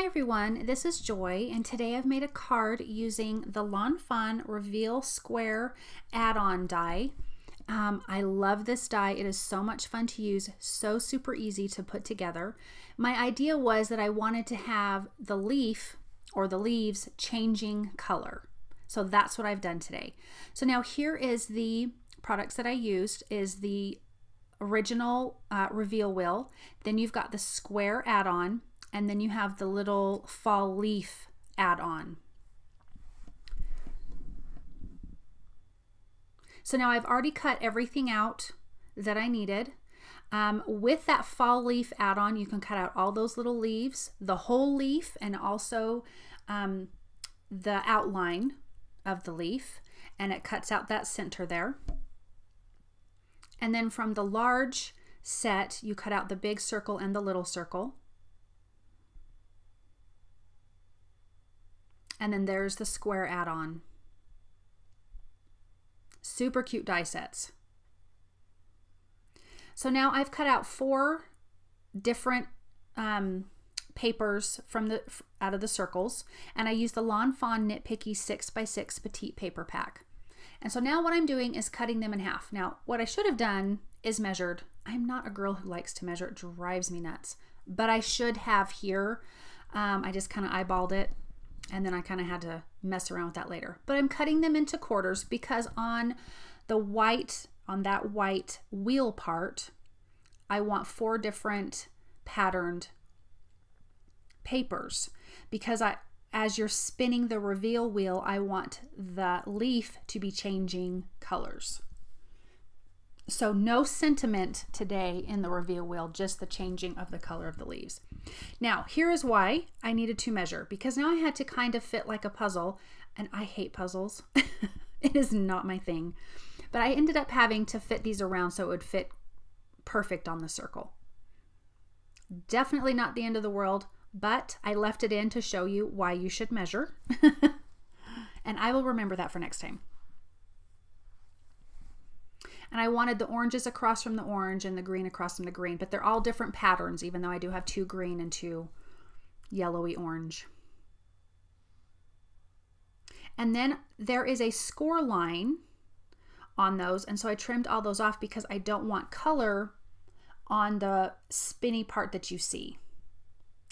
Hi everyone, this is Joy, and today I've made a card using the Fawn Reveal Square add-on die. I love this die. It is so much fun to use, so super easy to put together. My idea was that I wanted to have the leaf or the leaves changing color. So that's what I've done today. So now here is the products that I used is the original reveal wheel. Then you've got the square add-on, and then you have the little fall leaf add-on. So now I've already cut everything out that I needed. With that fall leaf add-on, you can cut out all those little leaves, the whole leaf, and also the outline of the leaf, and it cuts out that center there. And then from the large set, you cut out the big circle and the little circle. And then there's the square add-on. Super cute die sets. So now I've cut out 4 different papers from out of the circles, and I use the Fawn Knit Picky 6x6 petite paper pack. And so now what I'm doing is cutting them in half. Now what I should have done is measured. I'm not a girl who likes to measure. It drives me nuts. But I should have here. I just kind of eyeballed it, and then I kind of had to mess around with that later. But I'm cutting them into quarters because on the white, on that white wheel part, I want 4 different patterned papers, because as you're spinning the reveal wheel, I want the leaf to be changing colors. So no sentiment today in the reveal wheel, just the changing of the color of the leaves. Now, here is why I needed to measure, because now I had to kind of fit like a puzzle, and I hate puzzles. It is not my thing. But I ended up having to fit these around so it would fit perfect on the circle. Definitely not the end of the world, but I left it in to show you why you should measure. And I will remember that for next time. And I wanted the oranges across from the orange and the green across from the green, but they're all different patterns, even though I do have 2 green and 2 yellowy orange. And then there is a score line on those, and so I trimmed all those off because I don't want color on the spinny part that you see.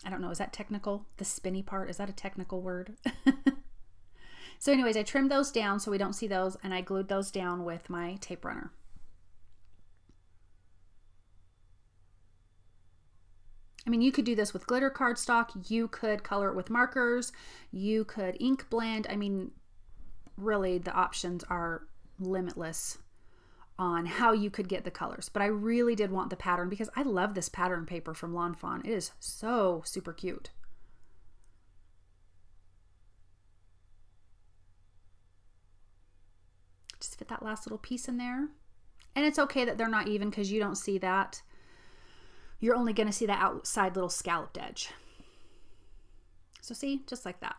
I don't know, is that technical? The spinny part, is that a technical word? So anyways, I trimmed those down so we don't see those, and I glued those down with my tape runner. I mean, you could do this with glitter cardstock, you could color it with markers, you could ink blend. I mean, really the options are limitless on how you could get the colors. But I really did want the pattern because I love this pattern paper from Fawn. It is so super cute. Just fit that last little piece in there. And it's okay that they're not even because you don't see that. You're only going to see that outside little scalloped edge. So see, just like that.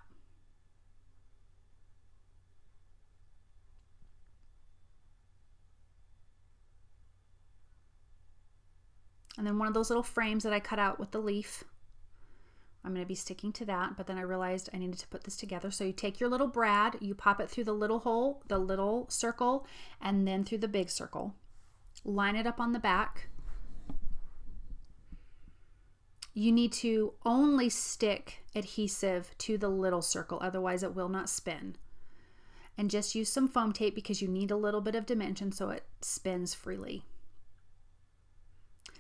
And then one of those little frames that I cut out with the leaf, I'm going to be sticking to that, but then I realized I needed to put this together. So you take your little brad, you pop it through the little hole, the little circle, and then through the big circle. Line it up on the back. You need to only stick adhesive to the little circle, otherwise it will not spin. And just use some foam tape because you need a little bit of dimension so it spins freely.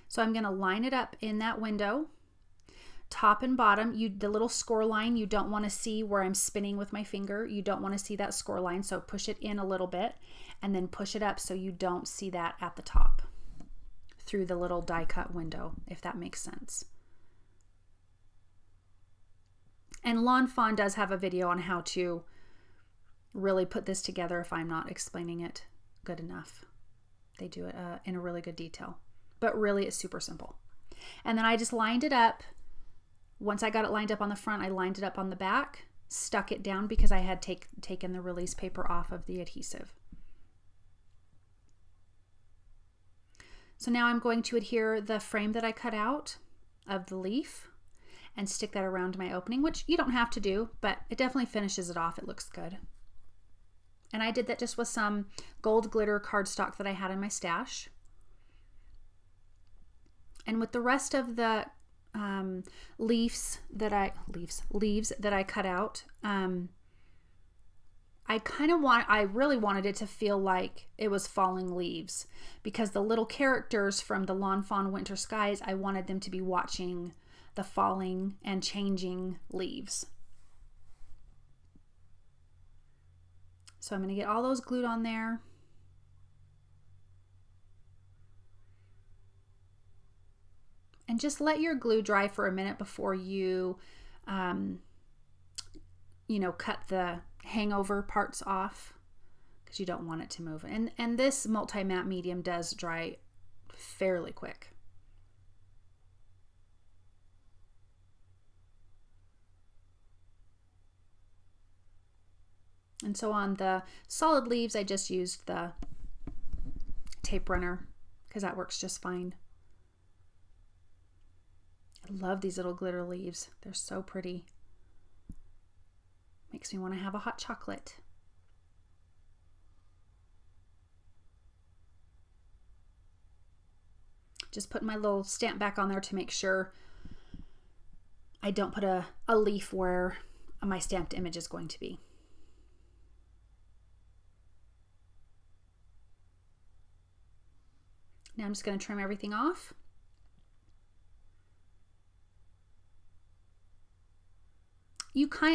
So I'm going to line it up in that window, top and bottom. The little score line, you don't want to see where I'm spinning with my finger. You don't want to see that score line, so push it in a little bit and then push it up so you don't see that at the top through the little die cut window, if that makes sense. And Fawn does have a video on how to really put this together if I'm not explaining it good enough. They do it in a really good detail. But really it's super simple. And then I just lined it up. Once I got it lined up on the front, I lined it up on the back, stuck it down because I had taken the release paper off of the adhesive. So now I'm going to adhere the frame that I cut out of the leaf, and stick that around my opening, which you don't have to do, but it definitely finishes it off. It looks good. And I did that just with some gold glitter cardstock that I had in my stash. And with the rest of the leaves that I cut out, I really wanted it to feel like it was falling leaves, because the little characters from the Lawn Fawn Winter Skies, I wanted them to be watching the falling and changing leaves. So I'm going to get all those glued on there. And just let your glue dry for a minute before you, cut the hangover parts off, because you don't want it to move. And this multi-matte medium does dry fairly quick. And so on the solid leaves, I just used the tape runner because that works just fine. I love these little glitter leaves. They're so pretty. Makes me want to have a hot chocolate. Just putting my little stamp back on there to make sure I don't put a leaf where my stamped image is going to be. Now I'm just going to trim everything off.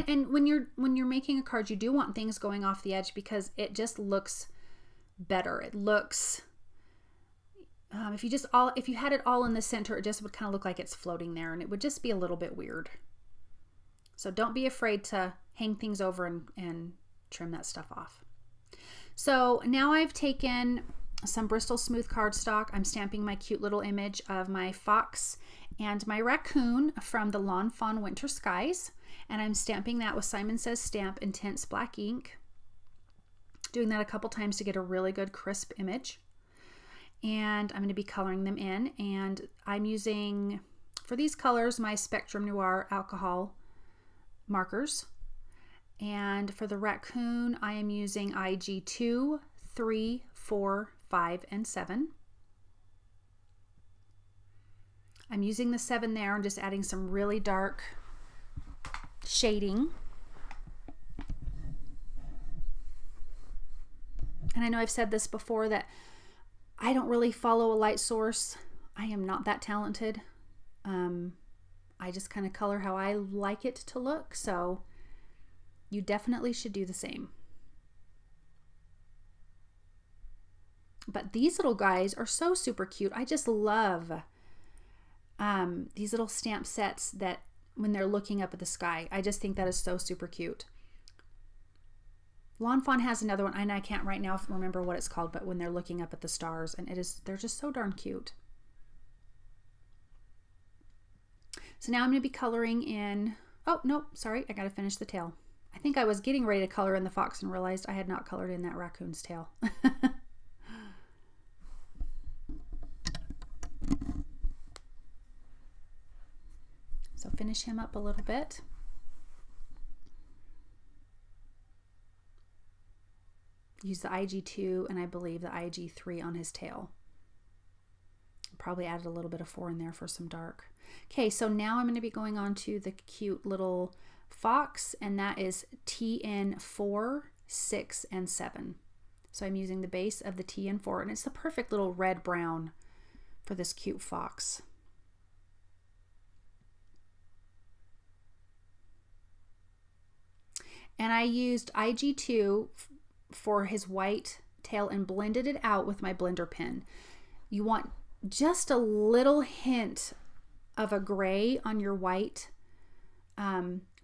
And when you're making a card, you do want things going off the edge because it just looks better. It looks, if you had it all in the center, it just would kind of look like it's floating there, and it would just be a little bit weird. So don't be afraid to hang things over and trim that stuff off. So now I've taken some Bristol Smooth cardstock. I'm stamping my cute little image of my fox and my raccoon from the Lawn Fawn Winter Skies, and I'm stamping that with Simon Says Stamp Intense Black ink. Doing that a couple times to get a really good crisp image. And I'm going to be coloring them in, and I'm using, for these colors, my Spectrum Noir alcohol markers. And for the raccoon, I am using IG 2, 3, 4, 5, and 7. I'm using the 7 there and just adding some really dark shading. And I know I've said this before that I don't really follow a light source. I am not that talented. I just kind of color how I like it to look. So you definitely should do the same. But these little guys are so super cute. I just love these little stamp sets that when they're looking up at the sky. I just think that is so super cute. Lawn Fawn has another one, and I can't right now remember what it's called, but when they're looking up at the stars, and they're just so darn cute. So now I'm going to be coloring in, oh no, sorry, I got to finish the tail. I think I was getting ready to color in the fox and realized I had not colored in that raccoon's tail. So finish him up a little bit. Use the IG2 and I believe the IG3 on his tail. Probably added a little bit of 4 in there for some dark. Okay, so now I'm going to be going on to the cute little fox, and that is TN4, 6, and 7. So I'm using the base of the TN4, and it's the perfect little red-brown for this cute fox. And I used IG2 for his white tail and blended it out with my blender pen. You want just a little hint of a gray on your white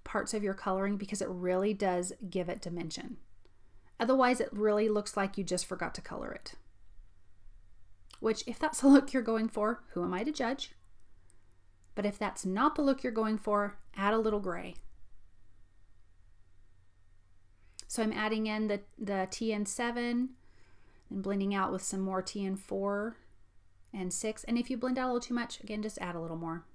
parts of your coloring, because it really does give it dimension. Otherwise, it really looks like you just forgot to color it. Which, if that's the look you're going for, who am I to judge? But if that's not the look you're going for, add a little gray. So I'm adding in the TN7 and blending out with some more TN4 and 6. And if you blend out a little too much, again, just add a little more.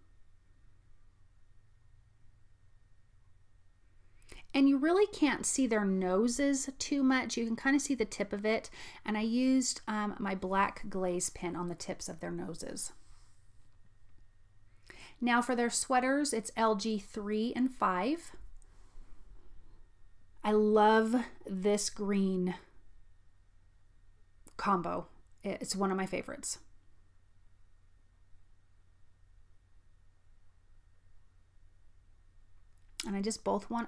And you really can't see their noses too much. You can kind of see the tip of it. And I used my black glaze pen on the tips of their noses. Now for their sweaters, it's LG 3 and 5. I love this green combo. It's one of my favorites. And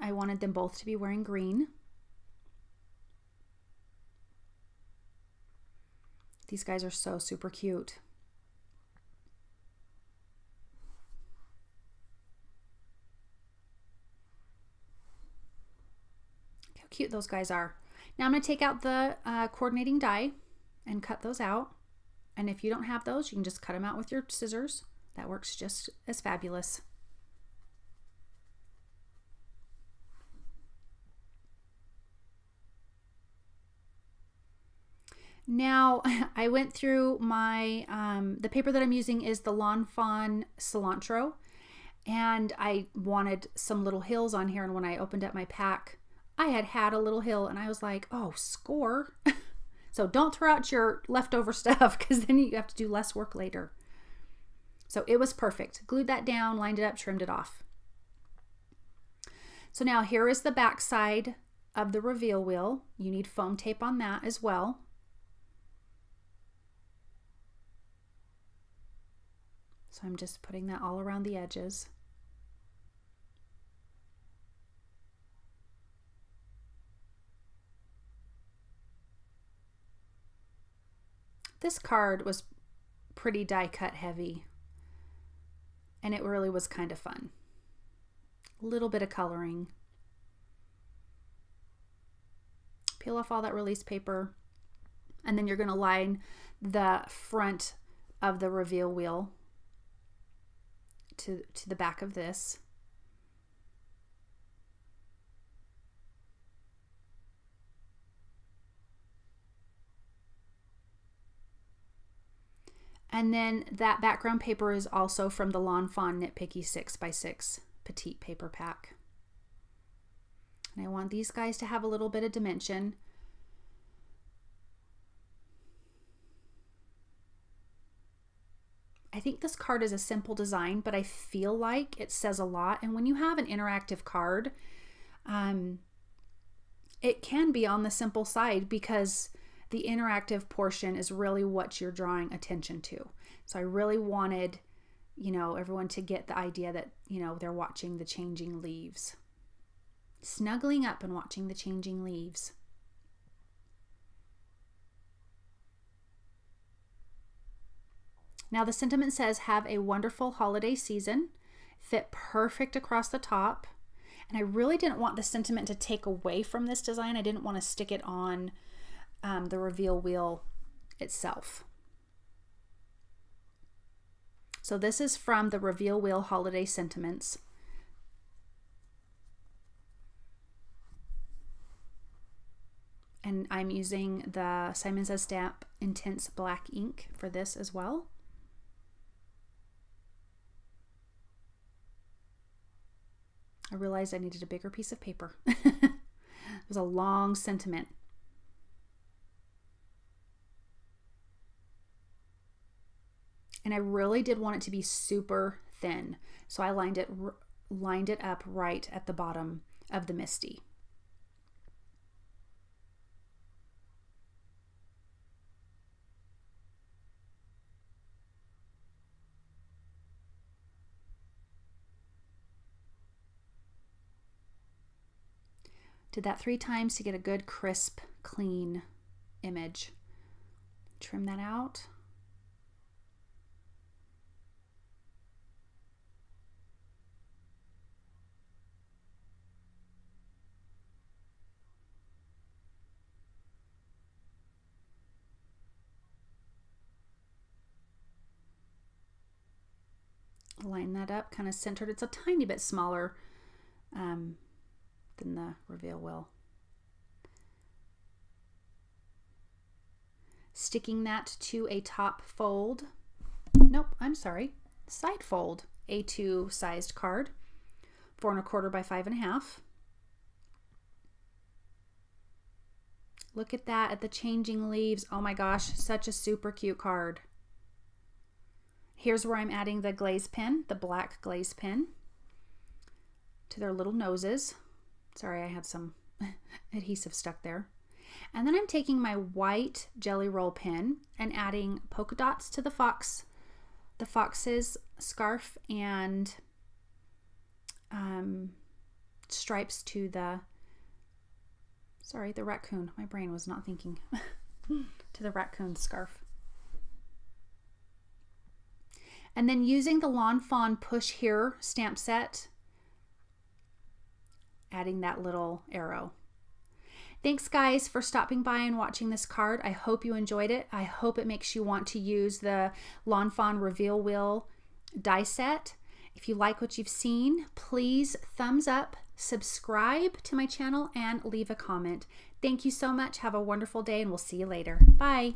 I wanted them both to be wearing green. These guys are so super cute. How cute those guys are. Now I'm going to take out the coordinating die and cut those out. And if you don't have those, you can just cut them out with your scissors. That works just as fabulous. Now I went through my, the paper that I'm using is the Fawn Cilantro, and I wanted some little hills on here, and when I opened up my pack, I had a little hill, and I was like, oh, score. So don't throw out your leftover stuff, because then you have to do less work later. So it was perfect. Glued that down, lined it up, trimmed it off. So now here is the back side of the reveal wheel. You need foam tape on that as well. So I'm just putting that all around the edges. This card was pretty die cut heavy, and it really was kind of fun. A little bit of coloring. Peel off all that release paper, and then you're going to line the front of the reveal wheel to the back of this. And then that background paper is also from the Fawn Knit Picky 6x6 petite paper pack. And I want these guys to have a little bit of dimension. I think this card is a simple design, but I feel like it says a lot. And when you have an interactive card, it can be on the simple side, because the interactive portion is really what you're drawing attention to. So I really wanted, everyone to get the idea that, they're watching the changing leaves. Snuggling up and watching the changing leaves. Now the sentiment says, have a wonderful holiday season. Fit perfect across the top. And I really didn't want the sentiment to take away from this design. I didn't want to stick it on the reveal wheel itself. So this is from the Reveal Wheel Holiday Sentiments. And I'm using the Simon Says Stamp Intense Black ink for this as well. I realized I needed a bigger piece of paper. It was a long sentiment. And I really did want it to be super thin. So I lined it up right at the bottom of the Misty. Did that 3 times to get a good, crisp, clean image. Trim that out. Line that up, kind of centered. It's a tiny bit smaller than the reveal wheel. Sticking that to a top fold. Nope, I'm sorry. Side fold. A2 sized card. 4 1/4 by 5 1/2. Look at that, at the changing leaves. Oh my gosh, such a super cute card. Here's where I'm adding the glaze pen, the black glaze pen, to their little noses. Sorry, I had some adhesive stuck there. And then I'm taking my white jelly roll pen and adding polka dots to the fox's scarf, and stripes to the raccoon. My brain was not thinking. To the raccoon scarf. And then using the Fawn Push Here stamp set, adding that little arrow. Thanks guys for stopping by and watching this card. I hope you enjoyed it. I hope it makes you want to use the Fawn Reveal Wheel die set. If you like what you've seen, please thumbs up, subscribe to my channel, and leave a comment. Thank you so much. Have a wonderful day, and we'll see you later. Bye.